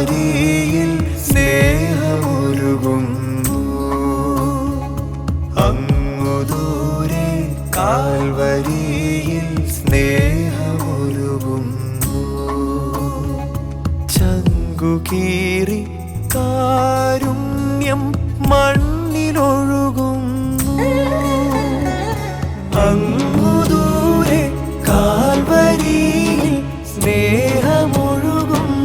കാൽവരിയിൽ സ്നേഹമൊരുകുന്നു. അങ്ങു ദൂരെ കാൽവരിയിൽ സ്നേഹമൊരുകുന്നു. ചങ്കുകീറി കാരുണ്യം മണ്ണിലൊഴുകുന്നു. അങ്ങു ദൂരെ കാൽവരിയിൽ സ്നേഹമൊഴുകുന്നു.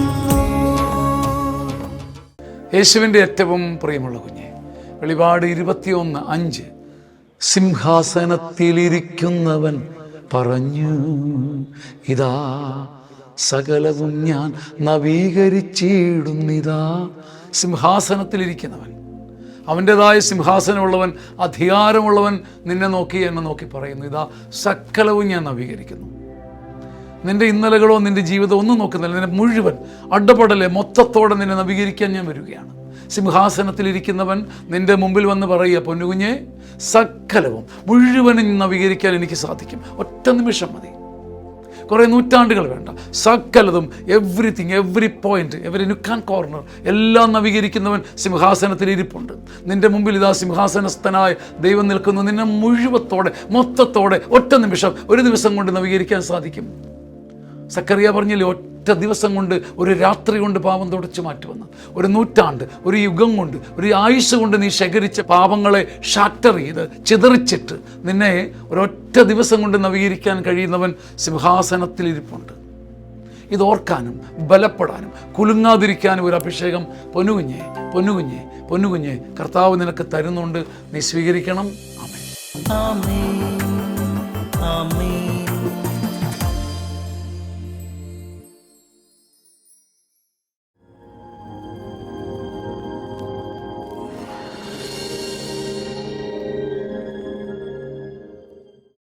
യേശുവിൻ്റെ ഏറ്റവും പ്രിയമുള്ള കുഞ്ഞെ, വെളിപാട് 21:5 സിംഹാസനത്തിലിരിക്കുന്നവൻ പറഞ്ഞു, ഇതാ സകലവും ഞാൻ നവീകരിച്ചിടുന്നിതാ. സിംഹാസനത്തിലിരിക്കുന്നവൻ, അവൻ്റെതായ സിംഹാസനമുള്ളവൻ, അധികാരമുള്ളവൻ നിന്നെ നോക്കി എന്നെ നോക്കി പറയുന്നു, ഇതാ സകലവും ഞാൻ നവീകരിക്കുന്നു. നിൻ്റെ ഇന്നലകളോ നിൻ്റെ ജീവിതം ഒന്നും നോക്കുന്നില്ല, നിന്നെ മുഴുവൻ അടപടലെ മൊത്തത്തോടെ നിന്നെ നവീകരിക്കാൻ ഞാൻ വരികയാണ്. സിംഹാസനത്തിലിരിക്കുന്നവൻ നിൻ്റെ മുമ്പിൽ വന്ന് പറയുക, പൊന്നുകുഞ്ഞെ, സകലവും മുഴുവനും നവീകരിക്കാൻ എനിക്ക് സാധിക്കും. ഒറ്റ നിമിഷം മതി, കുറേ നൂറ്റാണ്ടുകൾ വേണ്ട. സകലതും, everything, every point, every nook and corner എല്ലാം നവീകരിക്കുന്നവൻ സിംഹാസനത്തിലിരിപ്പുണ്ട്. നിൻ്റെ മുമ്പിൽ ഇതാ സിംഹാസനസ്ഥനായ ദൈവം നിൽക്കുന്നു. നിന്നെ മുഴുവത്തോടെ മൊത്തത്തോടെ ഒറ്റ നിമിഷം, ഒരു ദിവസം കൊണ്ട് നവീകരിക്കാൻ സാധിക്കും. സക്കറിയ പറഞ്ഞില്ലേ, ഒറ്റ ദിവസം കൊണ്ട്, ഒരു രാത്രി കൊണ്ട് പാപം തുടച്ചു മാറ്റുമെന്ന്. ഒരു നൂറ്റാണ്ട്, ഒരു യുഗം കൊണ്ട്, ഒരു ആയുസ് കൊണ്ട് നീ ശേഖരിച്ച പാപങ്ങളെ ഷാറ്റർ ചെയ്ത് ചിതറിച്ചിട്ട് നിന്നെ ഒരൊറ്റ ദിവസം കൊണ്ട് നവീകരിക്കാൻ കഴിയുന്നവൻ സിംഹാസനത്തിലിരിപ്പുണ്ട്. ഇതോർക്കാനും ബലപ്പെടാനും കുലുങ്ങാതിരിക്കാനും ഒരു അഭിഷേകം പൊന്നുകുഞ്ഞെ പൊന്നുകുഞ്ഞെ പൊന്നുകുഞ്ഞെ കർത്താവ് നിനക്ക് തരുന്നുണ്ട്. നീ സ്വീകരിക്കണം. ആമേൻ. ആമേൻ. ആമേൻ.